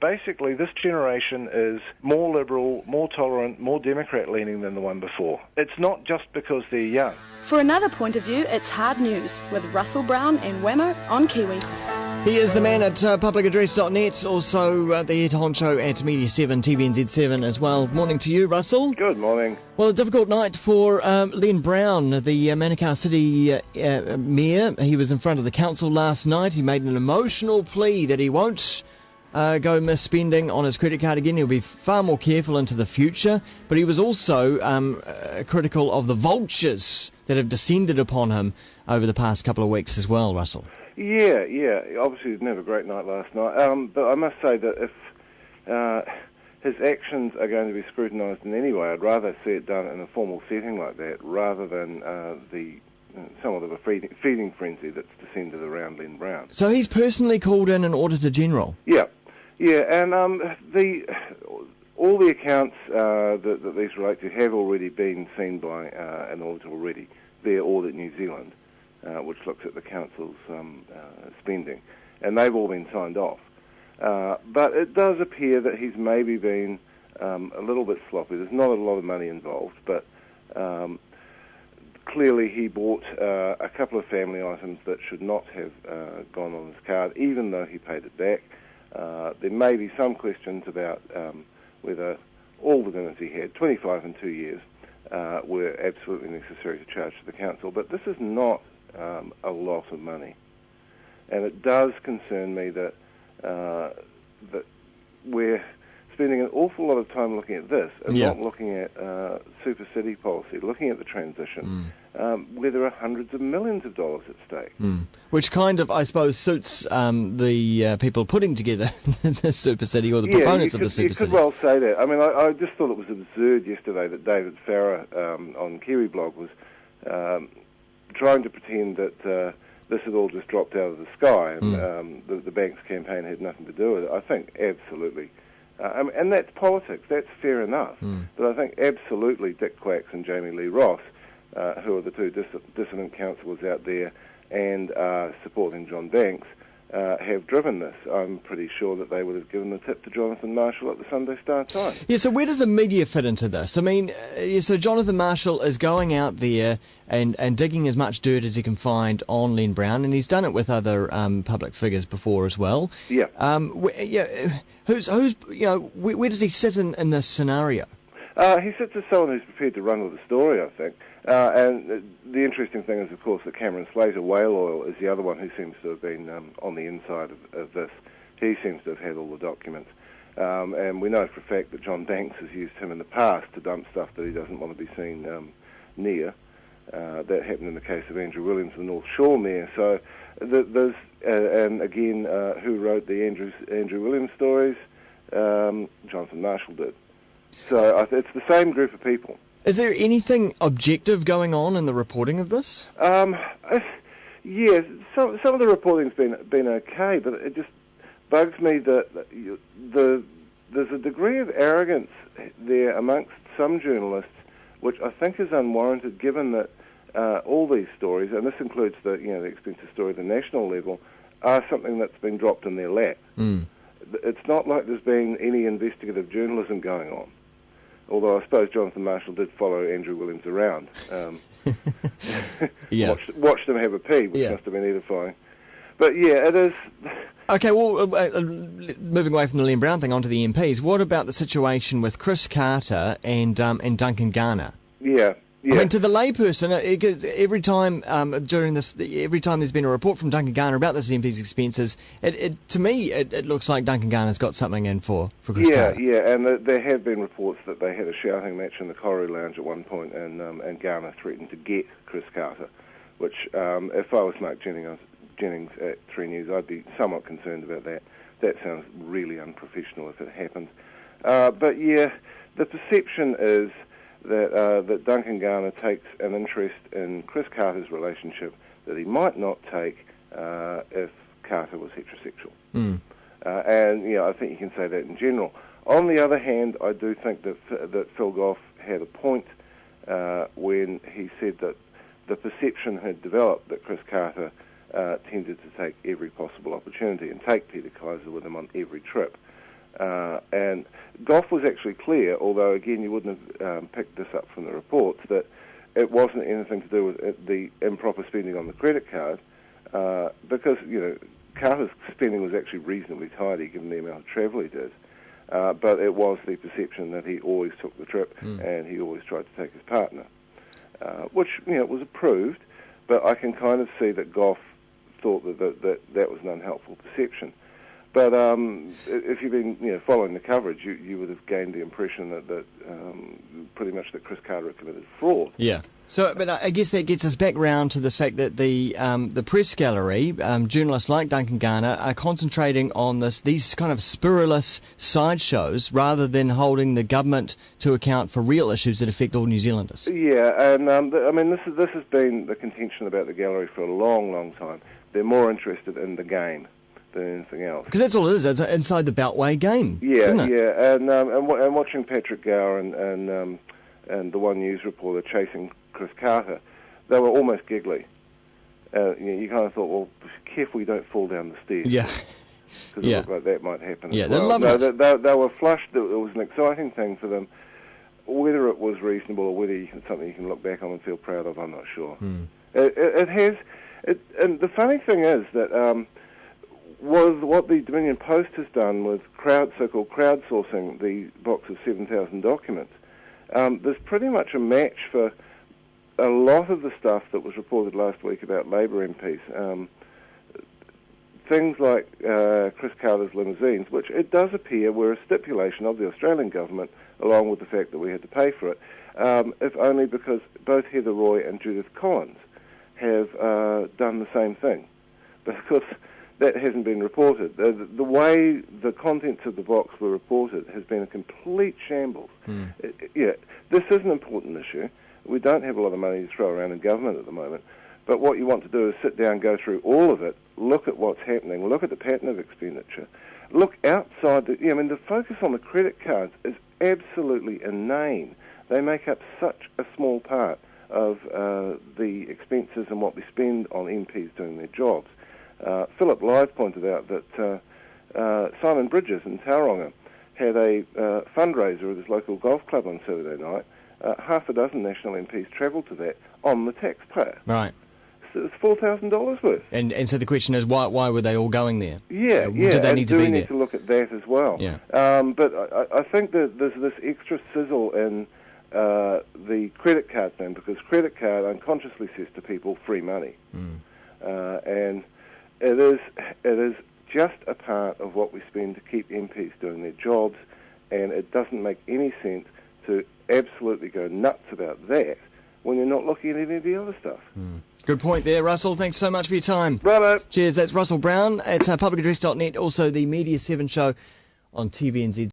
Basically, this generation is more liberal, more tolerant, more Democrat-leaning than the one before. It's not just because they're young. For another point of view, it's Hard News with Russell Brown and Whammo on Kiwi. He is the man at publicaddress.net, also the head honcho at Media 7, TVNZ7 as well. Morning to you, Russell. Good morning. Well, a difficult night for Len Brown, the Manukau City mayor. He was in front of the council last night. He made an emotional plea that he won't go misspending on his credit card again. He'll be far more careful into the future. But he was also critical of the vultures that have descended upon him over the past couple of weeks as well, Russell. Yeah. Obviously, he didn't have a great night last night. But I must say that if his actions are going to be scrutinised in any way, I'd rather see it done in a formal setting like that rather than somewhat of a feeding frenzy that's descended around Len Brown. So he's personally called in an Auditor General? Yeah, and all the accounts that these relate to have already been seen by an auditor already. They're Audit New Zealand, which looks at the council's spending, and they've all been signed off. But it does appear that he's maybe been a little bit sloppy. There's not a lot of money involved, but clearly he bought a couple of family items that should not have gone on his card, even though he paid it back. There may be some questions about whether all the dinners he had, 25 in 2 years, were absolutely necessary to charge to the council. But this is not a lot of money. And it does concern me that we're spending an awful lot of time looking at this and not looking at Super City policy, looking at the transition, where there are hundreds of millions of dollars at stake. Which kind of, I suppose, suits the people putting together the Super City or the proponents of the Super City. You could well say that. I mean, I just thought it was absurd yesterday that David Farrer on Kiwi Blog was trying to pretend that this had all just dropped out of the sky and the bank's campaign had nothing to do with it. I think absolutely. And that's politics. That's fair enough. But I think absolutely Dick Quacks and Jamie Lee Ross, who are the two dissident councillors out there and supporting John Banks, have driven this. I'm pretty sure that they would have given the tip to Jonathan Marshall at the Sunday Star Times. Yeah, so where does the media fit into this? I mean, so Jonathan Marshall is going out there and digging as much dirt as he can find on Len Brown, and he's done it with other public figures before as well. Yeah. Who's where does he sit in this scenario? He sits as someone who's prepared to run with the story, I think. And the interesting thing is, of course, that Cameron Slater, Whale Oil, is the other one who seems to have been on the inside of this. He seems to have had all the documents. And we know for a fact that John Banks has used him in the past to dump stuff that he doesn't want to be seen near. That happened in the case of Andrew Williams, the North Shore mayor. So there's, and again, who wrote the Andrew Williams stories? Jonathan Marshall did. So it's the same group of people. Is there anything objective going on in the reporting of this? Yes, some of the reporting's been okay, but it just bugs me that there's a degree of arrogance there amongst some journalists, which I think is unwarranted, given that all these stories, and this includes the expensive story at the national level, are something that's been dropped in their lap. It's not like there's been any investigative journalism going on. Although I suppose Jonathan Marshall did follow Andrew Williams around. Watched him have a pee, which must have been edifying. But yeah, it is. Okay, well, moving away from the Len Brown thing onto the MPs, what about the situation with Chris Carter and Duncan Garner? Yeah. I mean, to the layperson, every time every time there's been a report from Duncan Garner about this MP's expenses, to me it looks like Duncan Garner's got something in for Chris Carter. Yeah, and there have been reports that they had a shouting match in the Corrie Lounge at one point, and Garner threatened to get Chris Carter, which if I was Mark Jennings at 3 News, I'd be somewhat concerned about that. That sounds really unprofessional if it happened. But yeah, the perception is that Duncan Garner takes an interest in Chris Carter's relationship that he might not take if Carter was heterosexual. And I think you can say that in general. On the other hand, I do think that Phil Goff had a point when he said that the perception had developed that Chris Carter tended to take every possible opportunity and take Peter Kaiser with him on every trip. And Gough was actually clear, although again you wouldn't have picked this up from the reports, that it wasn't anything to do with the improper spending on the credit card, because Carter's spending was actually reasonably tidy given the amount of travel he did. But it was the perception that he always took the trip and he always tried to take his partner, which was approved. But I can kind of see that Gough thought that was an unhelpful perception. But if you've been following the coverage, you would have gained the impression that pretty much that Chris Carter had committed fraud. Yeah. So, but I guess that gets us back round to this fact that the press gallery, journalists like Duncan Garner, are concentrating on these kind of spurrilous sideshows rather than holding the government to account for real issues that affect all New Zealanders. Yeah, and this has been the contention about the gallery for a long, long time. They're more interested in the game than anything else. Because that's all it is. It's inside the Beltway game. Yeah, isn't it? Yeah, and watching Patrick Gower and the One News reporter chasing Chris Carter, they were almost giggly. You kind of thought, well, careful you don't fall down the stairs. Yeah. Because it looked like that might happen as well. They were flushed. It was an exciting thing for them. Whether it was reasonable or whether it's something you can look back on and feel proud of, I'm not sure. It has... and the funny thing is that was what the Dominion Post has done with so-called crowdsourcing the box of 7,000 documents. There's pretty much a match for a lot of the stuff that was reported last week about Labour MPs. Things like Chris Carter's limousines, which it does appear were a stipulation of the Australian government, along with the fact that we had to pay for it, if only because both Heather Roy and Judith Collins have done the same thing. But of course, that hasn't been reported. The way the contents of the box were reported has been a complete shambles. This is an important issue. We don't have a lot of money to throw around in government at the moment, but what you want to do is sit down, go through all of it, look at what's happening, look at the pattern of expenditure, look outside the focus on the credit cards is absolutely inane. They make up such a small part of the expenses and what we spend on MPs doing their jobs. Philip Lythe pointed out that Simon Bridges in Tauranga had a fundraiser at his local golf club on Saturday night. Half a dozen national MPs travelled to that on the taxpayer. Right. So it's $4,000 worth. And so the question is, why were they all going there? Yeah. Do they need to be there? We need to look at that as well. Yeah. But I think that there's this extra sizzle in the credit card thing, because credit card unconsciously says to people, free money. And it is just a part of what we spend to keep MPs doing their jobs, and it doesn't make any sense to absolutely go nuts about that when you're not looking at any of the other stuff. Good point there, Russell. Thanks so much for your time. Righto. Cheers. That's Russell Brown at publicaddress.net, also the Media 7 show on TVNZ.